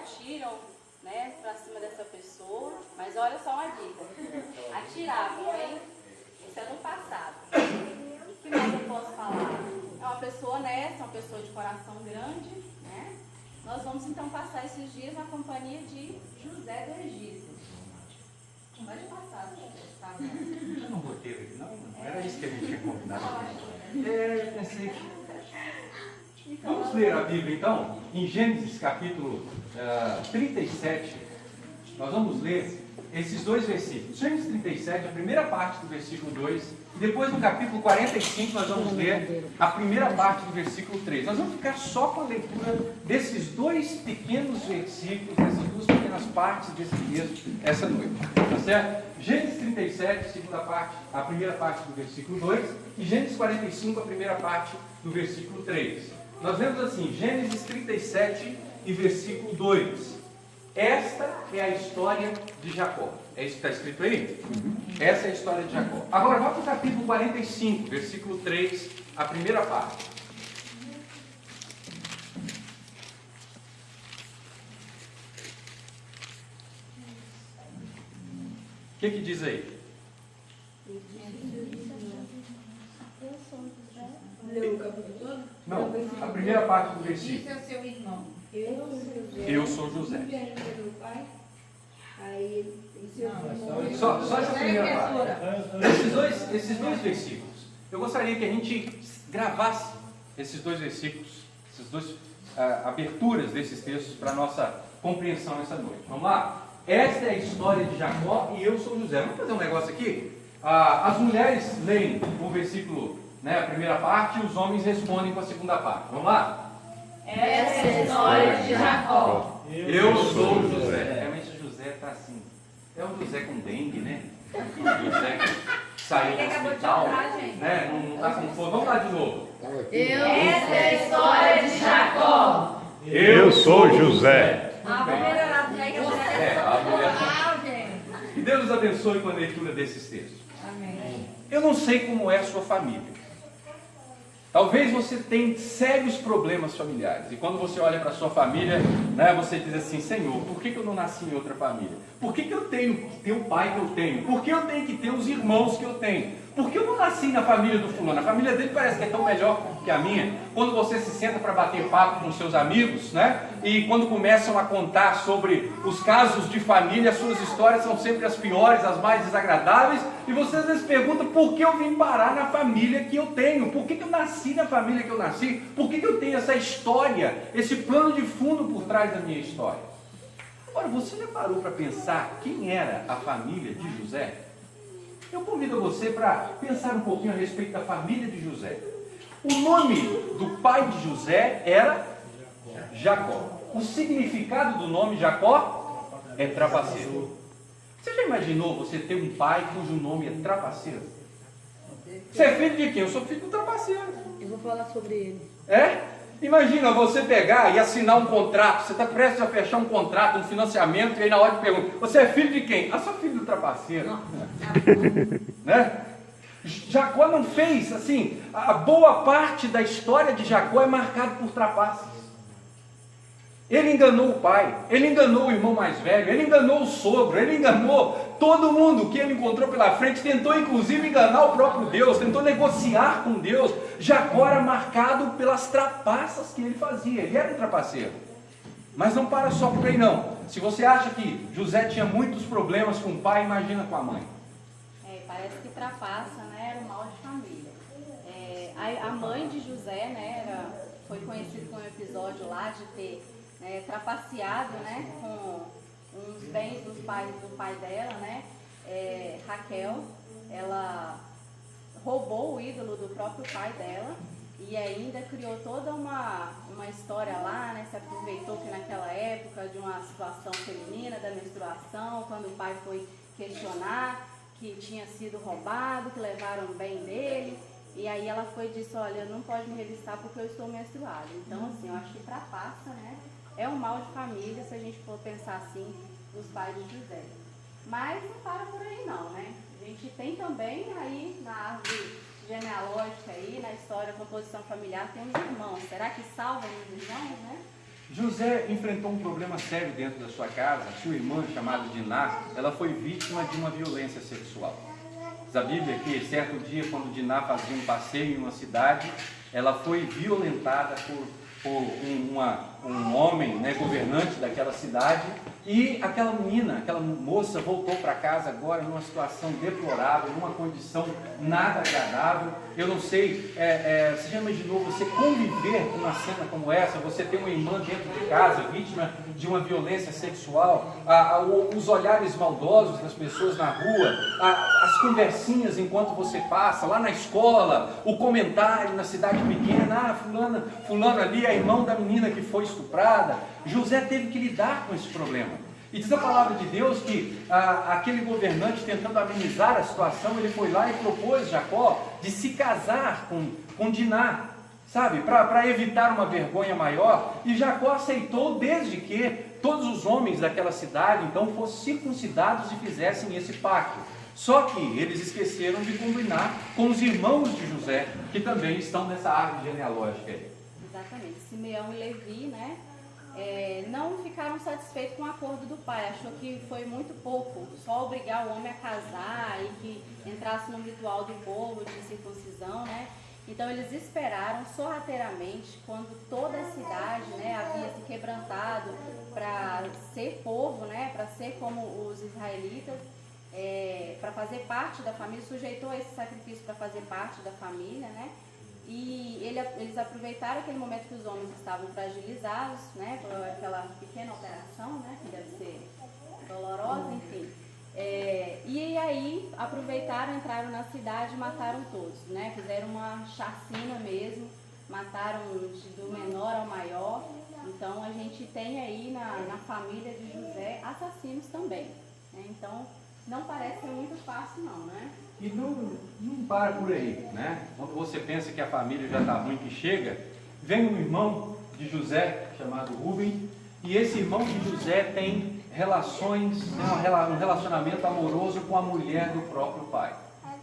atiram, né, para cima dessa pessoa. Mas olha só uma dica: atiravam, hein? Isso é no passado. O que mais eu posso falar? É uma pessoa honesta, uma pessoa de coração grande, né? Nós vamos então passar esses dias na companhia de José do Egito. Pode passar, tá? Eu não botei aqui, não era isso que a gente tinha combinado. Eu pensei que... Vamos ler a Bíblia então, em Gênesis capítulo 37, nós vamos ler esses dois versículos. Gênesis 37, a primeira parte do versículo 2, e depois no capítulo 45 nós vamos ler a primeira parte do versículo 3. Nós vamos ficar só com a leitura desses dois pequenos versículos, dessas duas pequenas partes desse texto essa noite. Tá certo? Gênesis 37, segunda parte, a primeira parte do versículo 2, e Gênesis 45, a primeira parte do versículo 3. Nós vemos assim, Gênesis 37 e versículo 2. Esta é a história de Jacó. É isso que está escrito aí? Essa é a história de Jacó. Agora, vamos para o capítulo 45, versículo 3, a primeira parte. O que diz aí? Leu o capítulo todo? Não, a primeira parte do versículo. Isso é o seu irmão. Eu sou José. Só essa primeira parte. Esses dois versículos. Eu gostaria que a gente gravasse esses dois versículos, essas duas aberturas desses textos para a nossa compreensão essa noite. Vamos lá? Esta é a história de Jacó e eu sou José. Vamos fazer um negócio aqui? As mulheres leem o versículo, né, a primeira parte, e os homens respondem com a segunda parte. Vamos lá? Essa é a história de Jacó. Eu sou José. Realmente o José está assim. É um José com dengue, né? Um José que saiu do hospital, né? Não está com fome. Vamos lá de novo. Essa é a história de Jacó. Eu sou José. Que Deus nos abençoe com a leitura desses textos. Amém. Eu não sei como é a sua família. Talvez você tenha sérios problemas familiares. E quando você olha para a sua família, né, você diz assim: Senhor, por que eu não nasci em outra família? Por que eu tenho que ter o pai que eu tenho? Por que eu tenho que ter os irmãos que eu tenho? Por que eu não nasci na família do fulano? A família dele parece que é tão melhor que a minha. Quando você se senta para bater papo com seus amigos, né? E quando começam a contar sobre os casos de família, as suas histórias são sempre as piores, as mais desagradáveis. E você às vezes pergunta: por que eu vim parar na família que eu tenho? Por que eu nasci na família que eu nasci? Por que eu tenho essa história, esse plano de fundo por trás da minha história? Agora, você já parou para pensar quem era a família de José? Eu convido você para pensar um pouquinho a respeito da família de José. O nome do pai de José era Jacó. O significado do nome Jacó é trapaceiro. Você já imaginou você ter um pai cujo nome é trapaceiro? Você é filho de quem? Eu sou filho do trapaceiro. Eu vou falar sobre ele. É? Imagina você pegar e assinar um contrato. Você está prestes a fechar um contrato, um financiamento, e aí na hora de pergunta: você é filho de quem? Ah, sou filho do trapaceiro. Né? Jacó não fez assim. A boa parte da história de Jacó é marcada por trapaças. Ele enganou o pai, ele enganou o irmão mais velho, ele enganou o sogro, ele enganou todo mundo que ele encontrou pela frente, tentou inclusive enganar o próprio Deus, tentou negociar com Deus. Jacó era marcado pelas trapaças que ele fazia, ele era um trapaceiro. Mas não para só por aí não. Se você acha que José tinha muitos problemas com o pai, imagina com a mãe. Parece que trapaça, né, era um mal de família. A mãe de José, né, foi conhecida com um episódio lá de ter trapaceado, né, com uns bens do pai dela, né. Raquel, ela roubou o ídolo do próprio pai dela e ainda criou toda uma história lá, né, se aproveitou que naquela época de uma situação feminina, da menstruação, quando o pai foi questionar que tinha sido roubado, que levaram o bem dele, e aí ela foi e disse: olha, não pode me revistar porque eu estou menstruada. Então, assim, eu acho que trapaça, né? É um mal de família, se a gente for pensar assim, dos pais de José. Mas não para por aí não, né? A gente tem também aí na árvore genealógica aí, na história, composição familiar, tem os irmãos. Será que salvam os irmãos, né? José enfrentou um problema sério dentro da sua casa. Sua irmã, chamada Diná, ela foi vítima de uma violência sexual. Diz a Bíblia que certo dia, quando Diná fazia um passeio em uma cidade, ela foi violentada por um homem, né, governante daquela cidade, e aquela menina, aquela moça voltou para casa agora numa situação deplorável, numa condição nada agradável. Eu não sei, você já imaginou você conviver com uma cena como essa? Você ter uma irmã dentro de casa, vítima de uma violência sexual, os olhares maldosos das pessoas na rua, as conversinhas enquanto você passa, lá na escola, o comentário na cidade pequena, fulano ali é irmão da menina que foi estuprada. José teve que lidar com esse problema. E diz a palavra de Deus que aquele governante, tentando amenizar a situação, ele foi lá e propôs Jacó de se casar com Diná, sabe, para evitar uma vergonha maior. E Jacó aceitou, desde que todos os homens daquela cidade então fossem circuncidados e fizessem esse pacto. Só que eles esqueceram de combinar com os irmãos de José, que também estão nessa árvore genealógica aí. Exatamente, Simeão e Levi, né? Não ficaram satisfeitos com o acordo do pai, achou que foi muito pouco, só obrigar o homem a casar e que entrasse no ritual do povo de circuncisão, né? Então eles esperaram sorrateiramente, quando toda a cidade, né, havia se quebrantado para ser povo, né, para ser como os israelitas, para fazer parte da família, sujeitou esse sacrifício para fazer parte da família, né? E eles aproveitaram aquele momento que os homens estavam fragilizados, né, por aquela pequena operação, né, que deve ser dolorosa, enfim. E aí aproveitaram, entraram na cidade e mataram todos, né, fizeram uma chacina mesmo, mataram do menor ao maior. Então a gente tem aí na família de José assassinos também, né? Então não parece ser muito fácil não, né? E não para por aí, né? Quando você pensa que a família já está ruim, que chega, vem um irmão de José, chamado Rubem, e esse irmão de José tem um relacionamento amoroso com a mulher do próprio pai,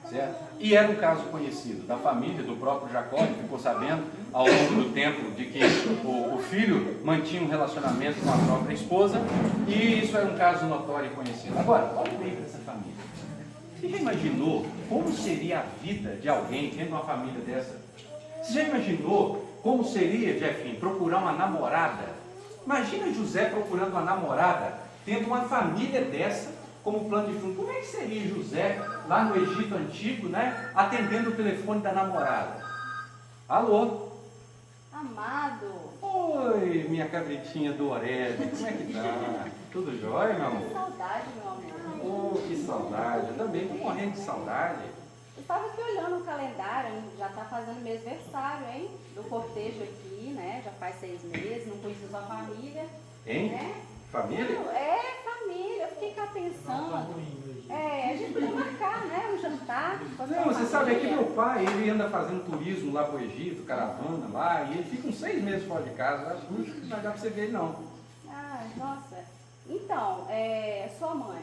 certo? E era um caso conhecido da família, do próprio Jacó, que ficou sabendo ao longo do tempo de que o filho mantinha um relacionamento com a própria esposa, e isso era um caso notório e conhecido. Agora, olha bem para essa família. Você já imaginou como seria a vida de alguém tendo uma família dessa? Você já imaginou como seria, Jefinho, procurar uma namorada? Imagina José procurando uma namorada, tendo uma família dessa como plano de fundo. Como é que seria José lá no Egito Antigo, né, atendendo o telefone da namorada? Alô? Amado! Oi, minha cabritinha do Orélio, como é que tá? Tudo jóia, meu amor? Que saudade, meu amor. Oh, que saudade, eu também estou morrendo de saudade. Eu estava aqui olhando o calendário, já está fazendo meu aniversário, hein? Do cortejo aqui, né? Já faz 6 meses, não conheço sua família. Hein? Né? Família? Família, eu fiquei cá pensando. A gente podia marcar, né? Um jantar. Não, você sabe, é que meu pai, ele anda fazendo turismo lá para o Egito, caravana lá, e ele fica uns 6 meses fora de casa. Eu acho que não vai dar para você ver ele, não. Ah, nossa. Então, sua mãe,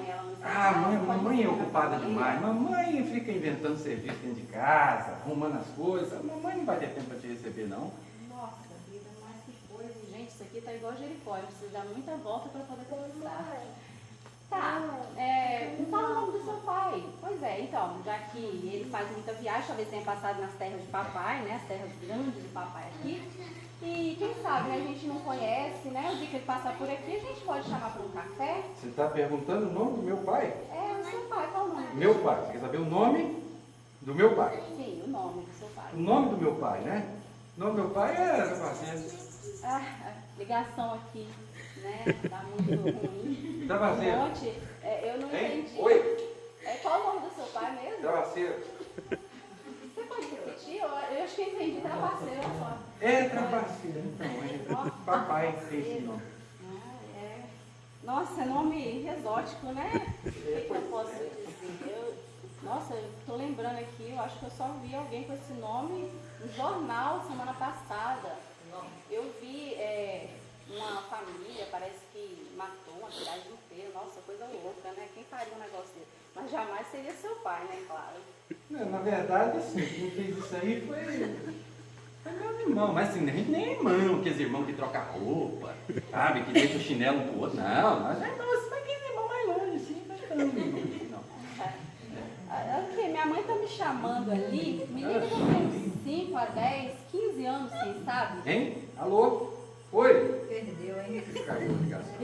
ela não está. Mamãe é ocupada demais. Mamãe fica inventando serviço dentro de casa, arrumando as coisas. Mamãe não vai ter tempo para te receber, não. Nossa vida, mas que coisa. Gente, isso aqui tá igual Jericó, precisa dar muita volta para poder conquistar. Tá, me fala o nome do seu pai. Pois é, então, já que ele faz muita viagem, talvez tenha passado nas terras de papai, né? As terras grandes do papai aqui. E quem sabe, né, a gente não conhece, né? O dia que ele passar por aqui, a gente pode chamar para um café. Você está perguntando o nome do meu pai? O seu pai, qual o nome? Meu pai. Você quer saber o nome do meu pai? Sim, o nome do seu pai. O nome do meu pai, né? O nome do meu pai A ligação aqui, né? Tá muito ruim. Travasseiro. Um monte, eu não entendi. Oi? Qual o nome do seu pai mesmo? Travasseiro. Você pode repetir? Eu acho que eu entendi trapaceiro só. Travasseiro, então. Papai tem esse nome. Nossa, é nome exótico, né? O que eu posso dizer? Nossa, eu tô lembrando aqui, eu acho que eu só vi alguém com esse nome no jornal semana passada. Eu vi uma família, parece que matou uma cidade inteira. Nossa, coisa louca, né? Quem faria um negócio desse? Mas jamais seria seu pai, né? Claro. Na verdade, assim, quem fez isso aí foi meu irmão, mas assim, a gente nem é irmão, aqueles irmãos que trocam roupa, sabe? Que deixa o chinelo um pro outro. Não, nós é irmão, mas aquele irmão mais longe, assim, mas não, não. Ok, minha mãe tá me chamando ali, menina que eu tenho 5 a 10, 15 anos, quem sabe? Hein? Alô? Oi? Perdeu, hein? Caiu a ligação.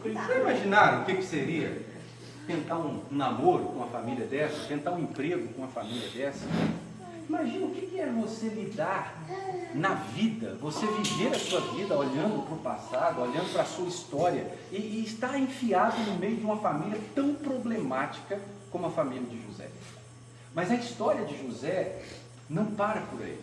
Vocês imaginaram o que seria tentar um namoro com uma família dessa, tentar um emprego com uma família dessa? Imagina o que é você lidar na vida, você viver a sua vida olhando para o passado, olhando para a sua história e estar enfiado no meio de uma família tão problemática como a família de José. Mas a história de José não para por aí.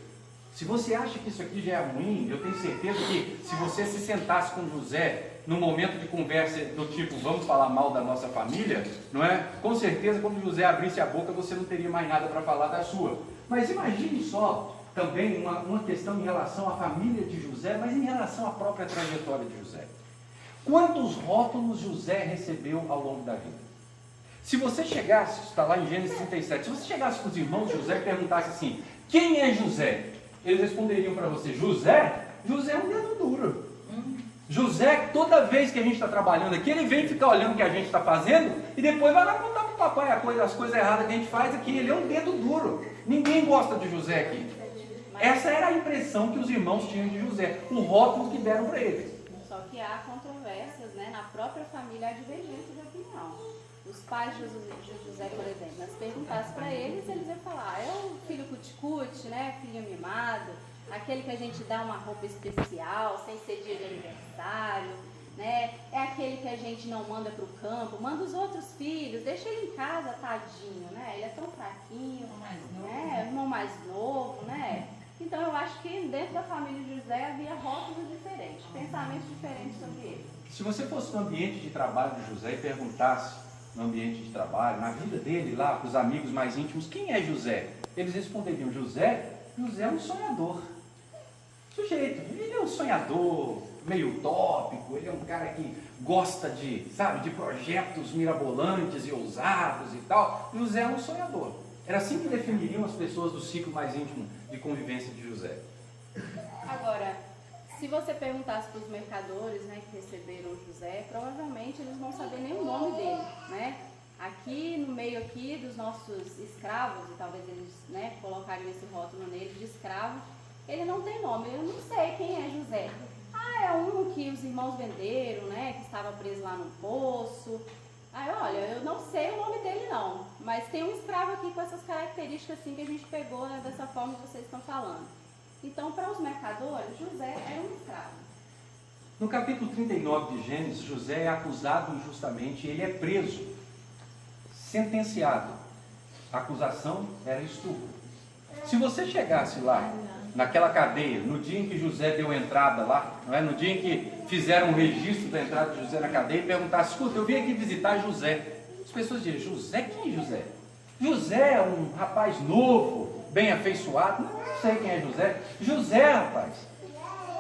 Se você acha que isso aqui já é ruim, eu tenho certeza que se você se sentasse com José num momento de conversa do tipo, vamos falar mal da nossa família, não é? Com certeza, quando José abrisse a boca, você não teria mais nada para falar da sua. Mas imagine só também uma questão em relação à família de José, mas em relação à própria trajetória de José. Quantos rótulos José recebeu ao longo da vida? Se você chegasse, está lá em Gênesis 37, se você chegasse com os irmãos de José e perguntasse assim, quem é José? Eles responderiam para você, José? José é um dedo duro. José, toda vez que a gente está trabalhando aqui, ele vem ficar olhando o que a gente está fazendo e depois vai lá contar para o papai as coisas erradas que a gente faz aqui. Ele é um dedo duro. Ninguém gosta de José aqui. Essa era a impressão que os irmãos tinham de José, o rótulo que deram para eles. Só que há controvérsias, né? Na própria família há divergência de opinião. Os pais de José, por exemplo, mas se perguntasse para eles, eles iam falar, é o filho cuticute, né? Filho mimado, aquele que a gente dá uma roupa especial, sem ser dia de aniversário, né? É aquele que a gente não manda para o campo, manda os outros filhos, deixa ele em casa, tadinho, né? Ele é tão fraquinho, né? Irmão mais novo, né? Então eu acho que dentro da família de José havia rótulos diferentes, pensamentos diferentes sobre ele. Se você fosse no ambiente de trabalho de José e perguntasse no ambiente de trabalho, na vida dele lá, para os amigos mais íntimos, quem é José? Eles responderiam, José é um sonhador. Sujeito, ele é um sonhador, meio utópico, ele é um cara que gosta de projetos mirabolantes e ousados e tal. José é um sonhador. Era assim que definiriam as pessoas do ciclo mais íntimo de convivência de José. Agora, se você perguntasse para os mercadores, né, que receberam José, provavelmente eles não vão saber nem o nome dele, né? Aqui, no meio aqui dos nossos escravos, e talvez eles, né, colocariam esse rótulo nele de escravo, ele não tem nome, eu não sei quem é José. Ah, é um que os irmãos venderam, né, que estava preso lá no poço. Aí, olha, eu não sei o nome dele não, mas tem um escravo aqui com essas características assim que a gente pegou, né, dessa forma que vocês estão falando. Então, para os mercadores, José era um escravo. No capítulo 39 de Gênesis, José é acusado injustamente e ele é preso, sentenciado. A acusação era estupro. Se você chegasse lá, naquela cadeia, no dia em que José deu entrada lá, não é? No dia em que fizeram um registro da entrada de José na cadeia e perguntasse, escuta, eu vim aqui visitar José. As pessoas diziam, José? Quem é José? José é um rapaz novo, bem afeiçoado. Não sei quem é José. José, rapaz.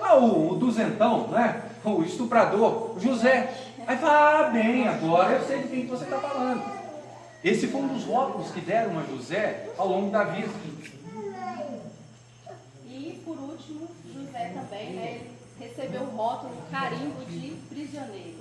Ah, o duzentão, né? O estuprador, José. Aí fala, ah, bem, agora eu sei de quem você está falando. Esse foi um dos rótulos que deram a José ao longo da vida. E por último, José também, né, ele recebeu o rótulo, o carimbo de prisioneiro.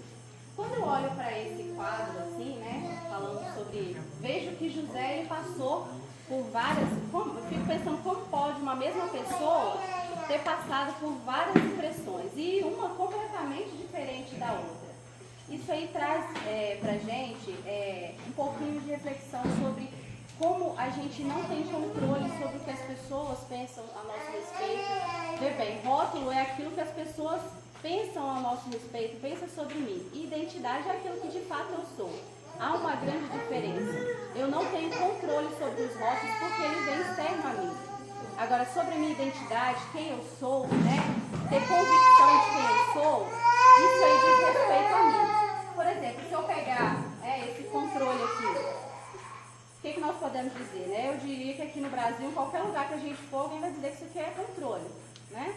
Quando eu olho para esse quadro assim, né, falando sobre ele, vejo que José ele passou por várias, eu fico pensando como pode uma mesma pessoa ter passado por várias impressões e uma completamente diferente da outra. Isso aí traz para a gente um pouquinho de reflexão sobre como a gente não tem controle sobre o que as pessoas pensam a nosso respeito. Vê bem, rótulo é aquilo que as pessoas pensam a nosso respeito, pensam sobre mim. E identidade é aquilo que de fato eu sou. Há uma grande diferença. Eu não tenho controle sobre os rótulos porque ele vem externo a mim. Agora, sobre a minha identidade, quem eu sou, né? Ter convicção de quem eu sou, isso aí diz respeito a mim. Por exemplo, se eu pegar esse controle aqui, o que nós podemos dizer, né? Eu diria que aqui no Brasil, em qualquer lugar que a gente for, alguém vai dizer que isso aqui é controle, né?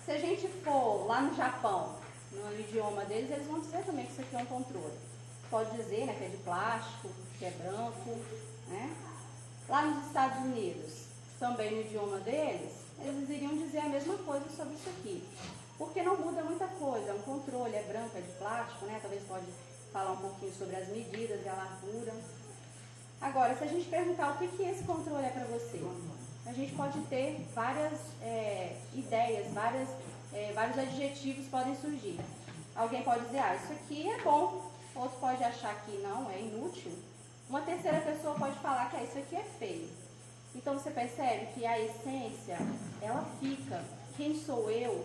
Se a gente for lá no Japão, no idioma deles, eles vão dizer também que isso aqui é um controle. Pode dizer, né, que é de plástico, que é branco, né? Lá nos Estados Unidos, também no idioma deles, eles iriam dizer a mesma coisa sobre isso aqui. Porque não muda muita coisa, um controle é branco, é de plástico, né? Talvez pode falar um pouquinho sobre as medidas e a largura. Agora, se a gente perguntar o que esse controle é para você, a gente pode ter várias ideias, vários adjetivos podem surgir. Alguém pode dizer, isso aqui é bom, outro pode achar que não, é inútil. Uma terceira pessoa pode falar que isso aqui é feio. Então você percebe que a essência, ela fica. Quem sou eu?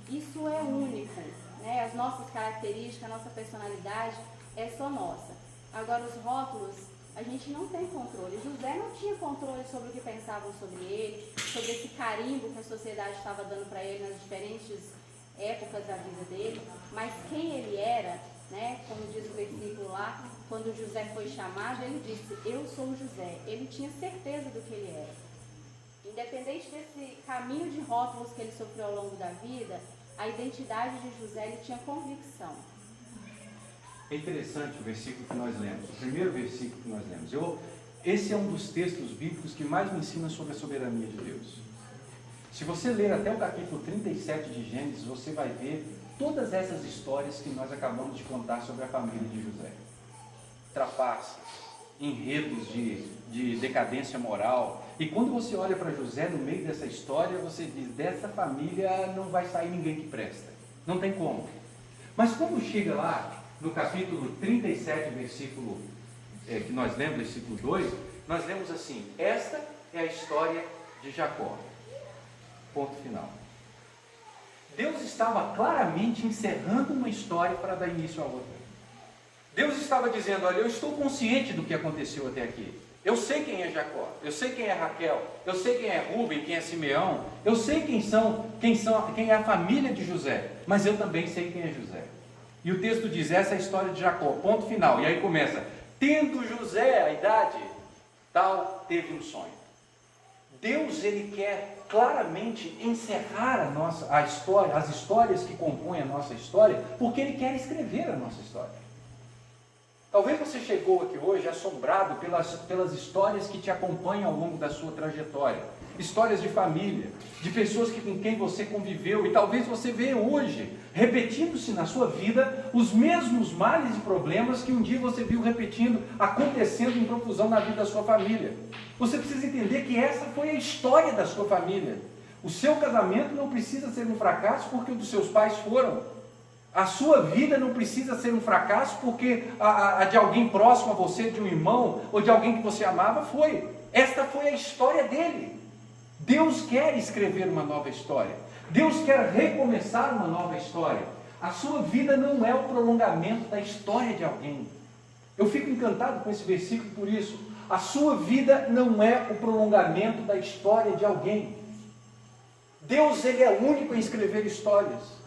Isso é único, né? As nossas características, a nossa personalidade é só nossa. Agora os rótulos, a gente não tem controle. José não tinha controle sobre o que pensavam sobre ele, sobre esse carimbo que a sociedade estava dando para ele nas diferentes épocas da vida dele, mas quem ele era, né? Como diz o versículo lá, quando José foi chamado, ele disse, eu sou José. Ele tinha certeza do que ele era. Independente desse caminho de rótulos que ele sofreu ao longo da vida, a identidade de José, ele tinha convicção. É interessante o versículo que nós lemos, o primeiro versículo que nós lemos. Esse é um dos textos bíblicos que mais me ensina sobre a soberania de Deus. Se você ler até o capítulo 37 de Gênesis, você vai ver todas essas histórias que nós acabamos de contar sobre a família de José. Trapaças, enredos de decadência moral. E quando você olha para José no meio dessa história, você diz, dessa família não vai sair ninguém que presta. Não tem como. Mas quando chega lá, no capítulo 37, versículo que nós lemos, versículo 2, nós lemos assim, esta é a história de Jacó. Ponto final. Deus estava claramente encerrando uma história para dar início a outra. Deus estava dizendo, olha, eu estou consciente do que aconteceu até aqui. Eu sei quem é Jacó, eu sei quem é Raquel, eu sei quem é Rúben, quem é Simeão, eu sei quem é a família de José, mas eu também sei quem é José. E o texto diz, essa é a história de Jacó, ponto final. E aí começa, tendo José a idade, tal teve um sonho. Deus, ele quer claramente encerrar a história, as histórias que compõem a nossa história, porque ele quer escrever a nossa história. Talvez você chegou aqui hoje assombrado pelas histórias que te acompanham ao longo da sua trajetória. Histórias de família, de pessoas com quem você conviveu, e talvez você vê hoje, repetindo-se na sua vida, os mesmos males e problemas que um dia você viu acontecendo em profusão na vida da sua família. Você precisa entender que essa foi a história da sua família. O seu casamento não precisa ser um fracasso porque o dos seus pais foram. A sua vida não precisa ser um fracasso porque a de alguém próximo a você, de um irmão ou de alguém que você amava, foi. Esta foi a história dele. Deus quer escrever uma nova história. Deus quer recomeçar uma nova história. A sua vida não é o prolongamento da história de alguém. Eu fico encantado com esse versículo por isso. A sua vida não é o prolongamento da história de alguém. Deus, ele é único em escrever histórias.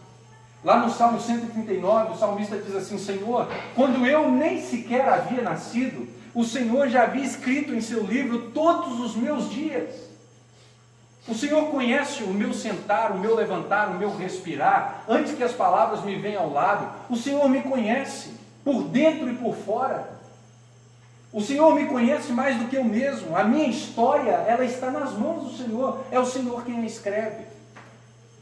Lá no Salmo 139, o salmista diz assim, Senhor, quando eu nem sequer havia nascido, o Senhor já havia escrito em seu livro todos os meus dias. O Senhor conhece o meu sentar, o meu levantar, o meu respirar, antes que as palavras me venham ao lábio. O Senhor me conhece, por dentro e por fora. O Senhor me conhece mais do que eu mesmo. A minha história, ela está nas mãos do Senhor. É o Senhor quem a escreve.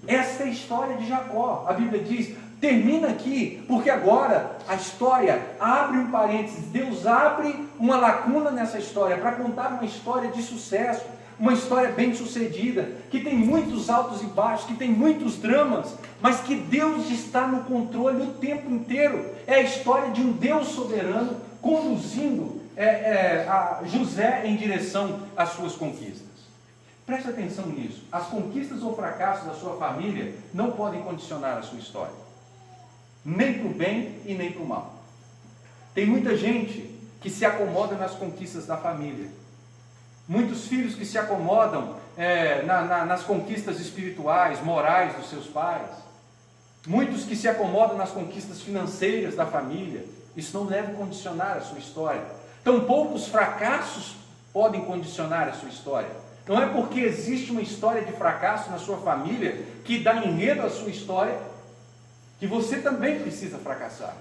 Esta é a história de Jacó. A Bíblia diz, termina aqui, porque agora a história abre um parênteses. Deus abre uma lacuna nessa história para contar uma história de sucesso, uma história bem sucedida, que tem muitos altos e baixos, que tem muitos dramas, mas que Deus está no controle o tempo inteiro. É a história de um Deus soberano conduzindo a José em direção às suas conquistas. Preste atenção nisso. As conquistas ou fracassos da sua família não podem condicionar a sua história. Nem para o bem e nem para o mal. Tem muita gente que se acomoda nas conquistas da família. Muitos filhos que se acomodam nas conquistas espirituais, morais dos seus pais. Muitos que se acomodam nas conquistas financeiras da família. Isso não deve condicionar a sua história. Tampouco os fracassos podem condicionar a sua história. Não é porque existe uma história de fracasso na sua família, que dá enredo à sua história, que você também precisa fracassar.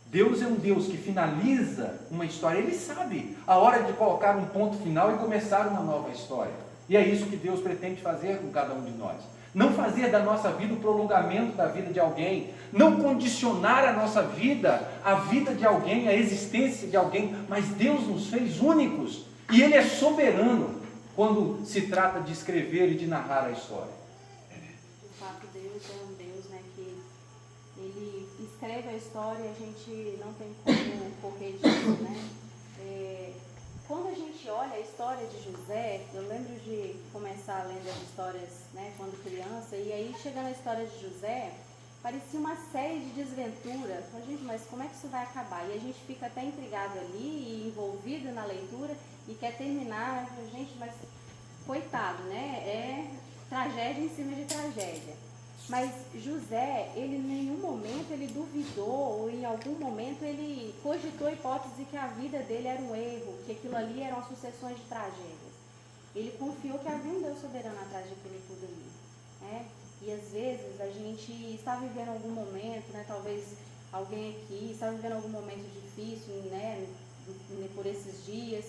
Deus é um Deus que finaliza uma história. Ele sabe a hora de colocar um ponto final e começar uma nova história. E é isso que Deus pretende fazer com cada um de nós. Não fazer da nossa vida o prolongamento da vida de alguém, não condicionar a nossa vida, a vida de alguém, a existência de alguém, mas Deus nos fez únicos, e Ele é soberano quando se trata de escrever e de narrar a história. De fato, Deus é um Deus, né, que Ele escreve a história e a gente não tem como correr disso, né? Quando a gente olha a história de José, eu lembro de começar lendo as histórias, né, quando criança, e aí chegando a história de José, parecia uma série de desventuras. Gente, mas como é que isso vai acabar? E a gente fica até intrigado ali e envolvido na leitura e quer terminar. Gente, mas coitado, né? É tragédia em cima de tragédia. Mas José, ele em nenhum momento ele duvidou, ou em algum momento ele cogitou a hipótese de que a vida dele era um erro, que aquilo ali eram sucessões de tragédias. Ele confiou que havia um Deus soberano atrás daquele tudo ali, né? E às vezes a gente está vivendo algum momento, né? Talvez alguém aqui está vivendo algum momento difícil, né? Por esses dias,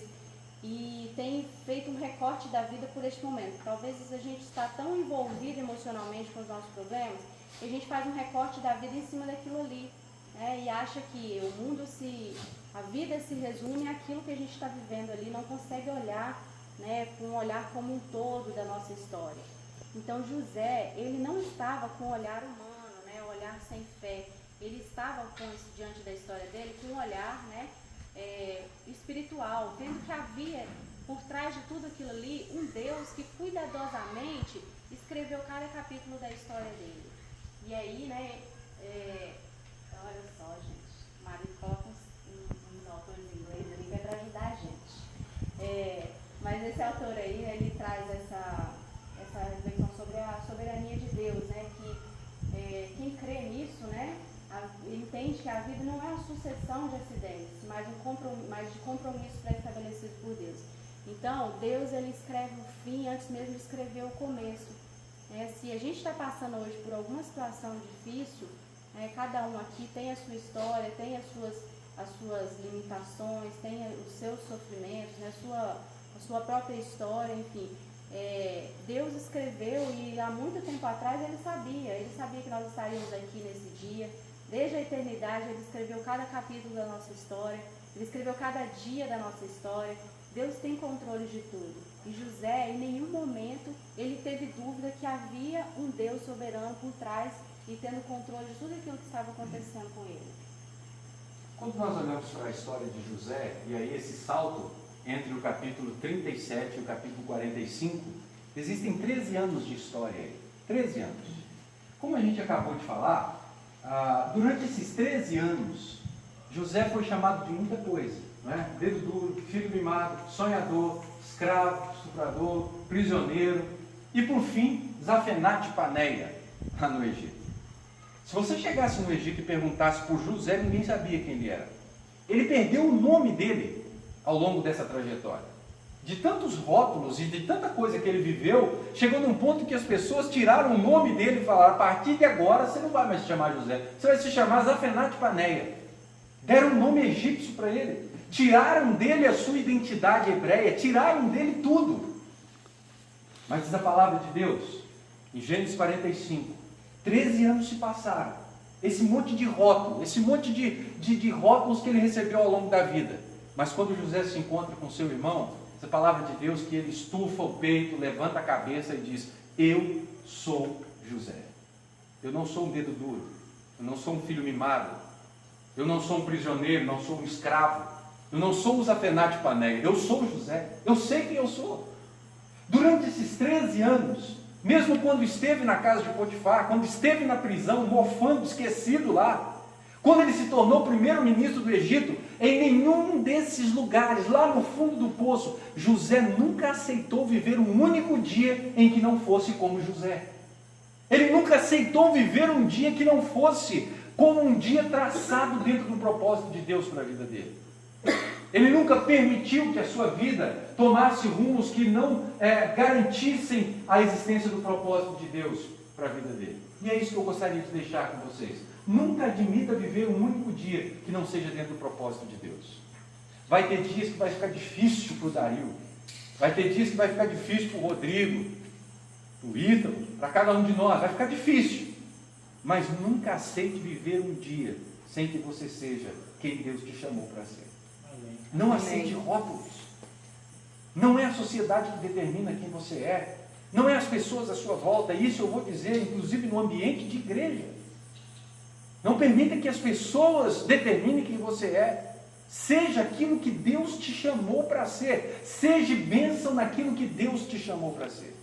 e tem feito um recorte da vida por este momento. Talvez a gente está tão envolvido emocionalmente com os nossos problemas, que a gente faz um recorte da vida em cima daquilo ali, né? E acha que o mundo a vida se resume àquilo que a gente está vivendo ali, não consegue olhar, né, com um olhar como um todo da nossa história. Então José, ele não estava com um olhar humano, né, um olhar sem fé, ele estava diante da história dele com um olhar, né, espiritual, vendo que havia por trás de tudo aquilo ali um Deus que cuidadosamente escreveu cada capítulo da história dele. E aí, né, olha só, gente, o marido coloca uns autores em inglês ali que é para ajudar a gente. Mas esse autor aí, né, ele traz essa reflexão sobre a soberania de Deus, né, que quem crê nisso, né, entende que a vida não é uma sucessão de acidentes, mas de compromissos pré-estabelecidos por Deus. Então, Deus, ele escreve o fim antes mesmo de escrever o começo. Se a gente está passando hoje por alguma situação difícil, cada um aqui tem a sua história, tem as suas limitações, tem os seus sofrimentos, né, a sua própria história, enfim. Deus escreveu, e há muito tempo atrás ele sabia que nós estaríamos aqui nesse dia. Desde a eternidade ele escreveu cada capítulo da nossa história, ele escreveu cada dia da nossa história. Deus tem controle de tudo. E José, em nenhum momento, ele teve dúvida que havia um Deus soberano por trás e tendo controle de tudo aquilo que estava acontecendo com ele. Quando nós olhamos para a história de José, e aí esse salto entre o capítulo 37 e o capítulo 45, existem 13 anos de história aí. 13 anos. Como a gente acabou de falar, durante esses 13 anos, José foi chamado de muita coisa, né? Dedo duro, filho mimado, sonhador, escravo, estuprador, prisioneiro e, por fim, Zafenate Paneia, lá no Egito. Se você chegasse no Egito e perguntasse por José, ninguém sabia quem ele era. Ele perdeu o nome dele ao longo dessa trajetória. De tantos rótulos e de tanta coisa que ele viveu, chegou num ponto que as pessoas tiraram o nome dele e falaram: a partir de agora você não vai mais se chamar José, você vai se chamar Zafenate Paneia. Deram um nome egípcio para ele, tiraram dele a sua identidade hebreia, tiraram dele tudo. Mas diz a palavra de Deus, em Gênesis 45, 13 anos se passaram, esse monte de rótulo, esse monte de rótulos que ele recebeu ao longo da vida. Mas quando José se encontra com seu irmão, essa palavra de Deus que ele estufa o peito, levanta a cabeça e diz: eu sou José. Eu não sou um dedo duro, eu não sou um filho mimado, eu não sou um prisioneiro, não sou um escravo, eu não sou o Zafenate Paneia, eu sou José, eu sei quem eu sou. Durante esses 13 anos, mesmo quando esteve na casa de Potifar, quando esteve na prisão, mofando, esquecido lá, quando ele se tornou primeiro-ministro do Egito, em nenhum desses lugares, lá no fundo do poço, José nunca aceitou viver um único dia em que não fosse como José. Ele nunca aceitou viver um dia que não fosse como um dia traçado dentro do propósito de Deus para a vida dele. Ele nunca permitiu que a sua vida tomasse rumos que não garantissem a existência do propósito de Deus para a vida dele. E é isso que eu gostaria de deixar com vocês. Nunca admita viver um único dia que não seja dentro do propósito de Deus. Vai ter dias que vai ficar difícil para o Dario. Vai ter dias que vai ficar difícil para o Rodrigo, para o Ítalo, para cada um de nós, vai ficar difícil. Mas nunca aceite viver um dia sem que você seja quem Deus te chamou para ser. Não aceite rótulos. Não é a sociedade que determina quem você é. Não é as pessoas à sua volta. Isso eu vou dizer, inclusive no ambiente de igreja. Não permita que as pessoas determinem quem você é. Seja aquilo que Deus te chamou para ser. Seja bênção naquilo que Deus te chamou para ser.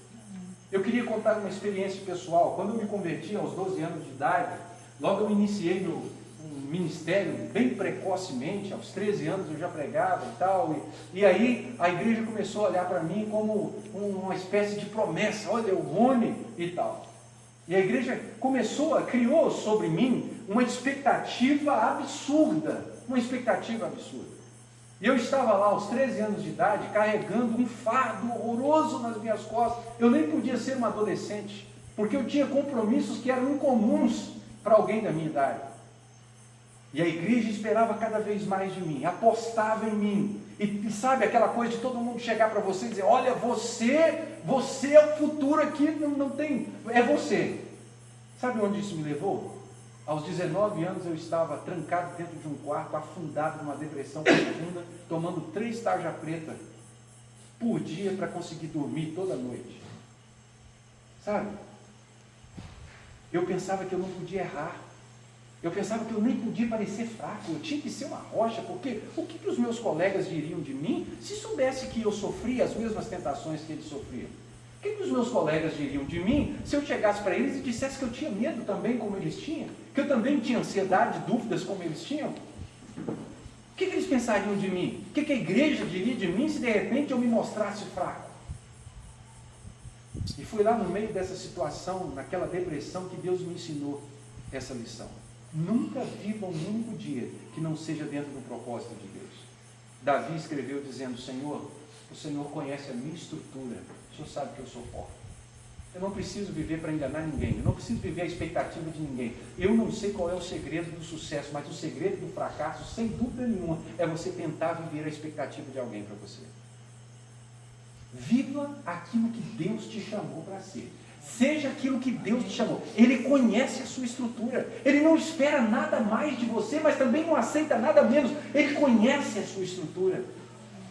Eu queria contar uma experiência pessoal. Quando eu me converti aos 12 anos de idade, logo eu iniciei meu ministério bem precocemente, aos 13 anos eu já pregava e tal, e aí a igreja começou a olhar para mim como uma espécie de promessa, olha o Rony e tal. E a igreja criou sobre mim uma expectativa absurda, E eu estava lá aos 13 anos de idade, carregando um fardo horroroso nas minhas costas. Eu nem podia ser um adolescente, porque eu tinha compromissos que eram incomuns para alguém da minha idade. E a igreja esperava cada vez mais de mim, apostava em mim. E sabe aquela coisa de todo mundo chegar para você e dizer, olha, você é o futuro aqui, não tem, é você. Sabe onde isso me levou? Aos 19 anos eu estava trancado dentro de um quarto, afundado numa depressão profunda, tomando 3 tarja preta por dia para conseguir dormir toda noite. Sabe? Eu pensava que eu não podia errar. Eu pensava que eu nem podia parecer fraco, eu tinha que ser uma rocha, porque o que os meus colegas diriam de mim se soubesse que eu sofria as mesmas tentações que eles sofriam? O que os meus colegas diriam de mim se eu chegasse para eles e dissesse que eu tinha medo também como eles tinham? Que eu também tinha ansiedade, dúvidas como eles tinham? O que eles pensariam de mim? O que a igreja diria de mim se de repente eu me mostrasse fraco? E foi lá no meio dessa situação, naquela depressão, que Deus me ensinou essa lição. Nunca viva um único dia que não seja dentro do propósito de Deus. Davi escreveu dizendo, Senhor, o Senhor conhece a minha estrutura, o Senhor sabe que eu sou forte. Eu não preciso viver para enganar ninguém, eu não preciso viver a expectativa de ninguém. Eu não sei qual é o segredo do sucesso, mas o segredo do fracasso, sem dúvida nenhuma, é você tentar viver a expectativa de alguém para você. Viva aquilo que Deus te chamou para ser. Seja aquilo que Deus te chamou. Ele conhece a sua estrutura. Ele não espera nada mais de você, mas também não aceita nada menos. Ele conhece a sua estrutura.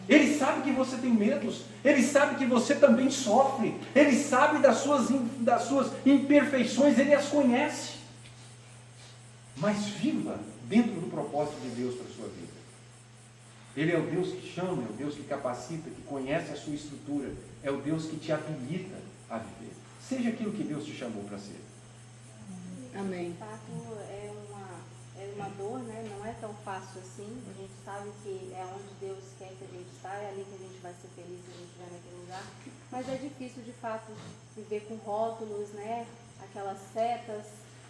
Ele sabe que você tem medos. Ele sabe que você também sofre. Ele sabe das suas imperfeições. Ele as conhece. Mas viva dentro do propósito de Deus para a sua vida. Ele é o Deus que chama, é o Deus que capacita, que conhece a sua estrutura. É o Deus que te habilita a viver. Seja aquilo que Deus te chamou para ser. Amém. De fato, é uma dor, né? Não é tão fácil assim. A gente sabe que é onde Deus quer que a gente está, é ali que a gente vai ser feliz se a gente estiver naquele lugar. Mas é difícil, de fato, viver com rótulos, né? Aquelas setas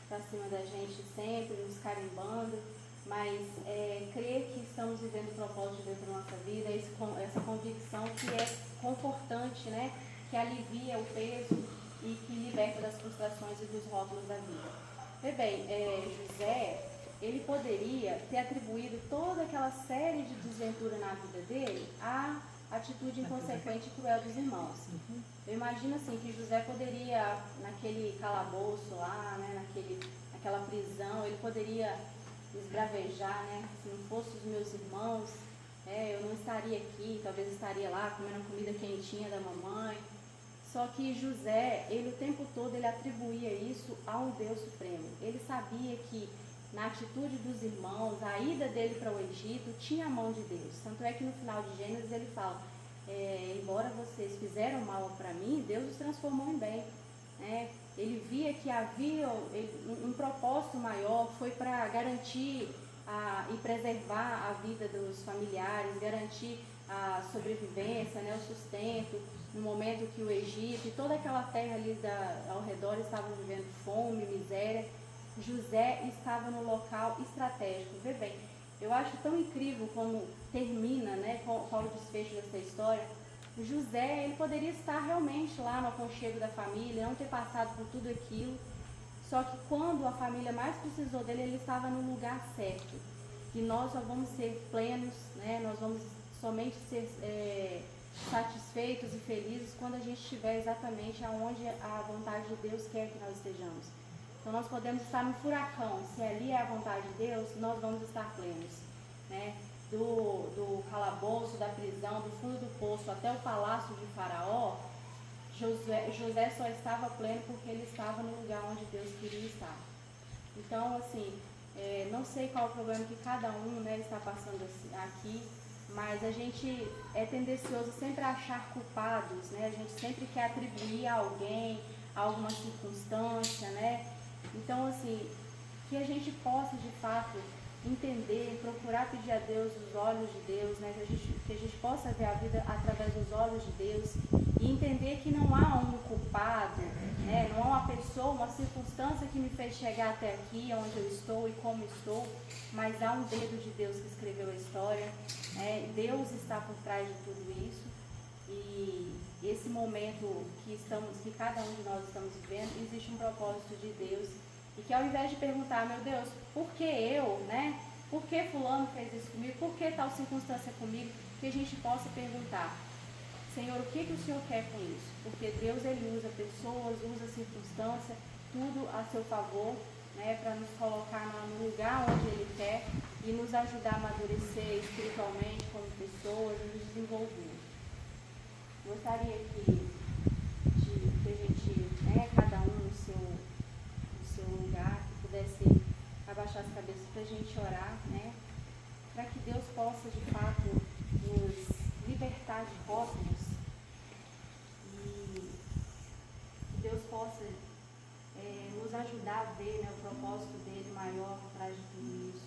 para cima da gente sempre, nos carimbando. Mas crer que estamos vivendo o propósito de Deus na nossa vida, essa convicção que é confortante, né? Que alivia o peso e que liberta das frustrações e dos rótulos da vida. Vê bem, José, ele poderia ter atribuído toda aquela série de desventura na vida dele à atitude inconsequente e cruel dos irmãos. Eu imagino assim, que José poderia, naquele calabouço lá, né, naquela prisão, ele poderia esbravejar, né, se não fossem os meus irmãos, eu não estaria aqui, talvez estaria lá comendo a comida quentinha da mamãe. Só que José, ele o tempo todo ele atribuía isso a um Deus supremo. Ele sabia que na atitude dos irmãos, a ida dele para o Egito tinha a mão de Deus. Tanto é que no final de Gênesis ele fala, embora vocês fizeram mal para mim, Deus os transformou em bem. Ele via que havia um propósito maior, foi para garantir e preservar a vida dos familiares, garantir a sobrevivência, né, o sustento, no momento que o Egito e toda aquela terra ali ao redor estavam vivendo fome, miséria. José estava no local estratégico. Vê bem, eu acho tão incrível como termina, né, qual o desfecho dessa história. José, ele poderia estar realmente lá no aconchego da família, não ter passado por tudo aquilo, só que quando a família mais precisou dele, ele estava no lugar certo. E nós só vamos ser plenos, né, nós vamos somente ser satisfeitos e felizes quando a gente estiver exatamente aonde a vontade de Deus quer que nós estejamos. Então nós podemos estar no furacão, se ali é a vontade de Deus, nós vamos estar plenos, né? Do calabouço, da prisão, do fundo do poço até o palácio de Faraó, José só estava pleno porque ele estava no lugar onde Deus queria estar. Então, assim, não sei qual o problema que cada um, né, está passando aqui, mas a gente é tendencioso sempre a achar culpados, né? A gente sempre quer atribuir a alguém, a alguma circunstância, né? Então, assim, que a gente possa, de fato, entender, procurar pedir a Deus os olhos de Deus, né? Que a gente possa ver a vida através dos olhos de Deus e entender que não há um culpado, né? Não há uma pessoa, uma circunstância que me fez chegar até aqui, onde eu estou e como estou, mas há um dedo de Deus que escreveu a história, né? Deus está por trás de tudo isso e esse momento que cada um de nós estamos vivendo, existe um propósito de Deus. E que ao invés de perguntar, meu Deus, por que eu, né? Por que fulano fez isso comigo? Por que tal circunstância comigo? Que a gente possa perguntar, Senhor, o que o Senhor quer com isso? Porque Deus, Ele usa pessoas, usa circunstância, tudo a seu favor, né? Para nos colocar no lugar onde Ele quer e nos ajudar a amadurecer espiritualmente como pessoas e nos desenvolver. Gostaria que a gente, né, cada um no seu lugar, que pudesse abaixar as cabeças para a gente orar, né? Para que Deus possa, de fato, nos libertar de rótulos e que Deus possa nos ajudar a ver, né, o propósito dele maior por trás de tudo isso.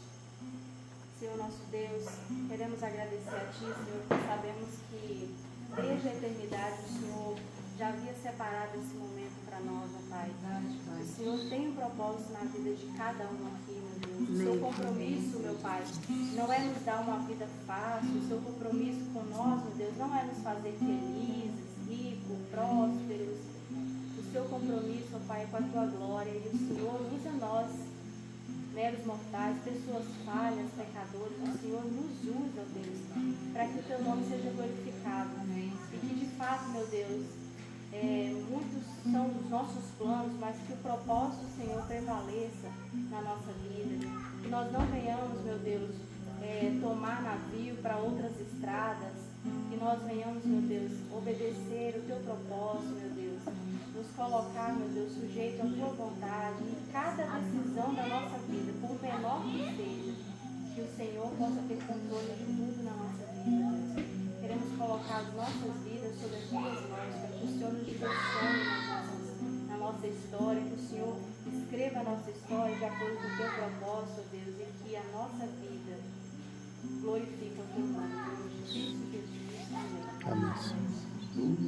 Senhor nosso Deus, queremos agradecer a Ti, Senhor, porque sabemos que desde a eternidade o Senhor já havia separado esse momento para nós, ó Pai. O Senhor tem um propósito na vida de cada um aqui, meu Deus. O seu compromisso, meu Pai, não é nos dar uma vida fácil. O seu compromisso com nós, meu Deus, não é nos fazer felizes, ricos, prósperos. O seu compromisso, ó Pai, é com a Tua glória. E o Senhor usa nós, meros mortais, pessoas falhas, pecadores. O Senhor nos usa, Deus, para que o Teu nome seja glorificado. E que, de fato, meu Deus, muitos são os nossos planos, mas que o propósito do Senhor prevaleça na nossa vida. Que nós não venhamos, meu Deus, tomar navio para outras estradas. Que nós venhamos, meu Deus, obedecer o Teu propósito, meu Deus. Nos colocar, meu Deus, sujeito à Tua vontade em cada decisão da nossa vida, por menor que seja. Que o Senhor possa ter controle de tudo na nossa vida, Deus. Queremos colocar as nossas vidas sob as Tuas mãos, para que o Senhor nos direcione na nossa história, que o Senhor escreva a nossa história de acordo com o Teu propósito, Deus, e que a nossa vida glorifique o Teu nome. Em Cristo Jesus. Amém. Amém.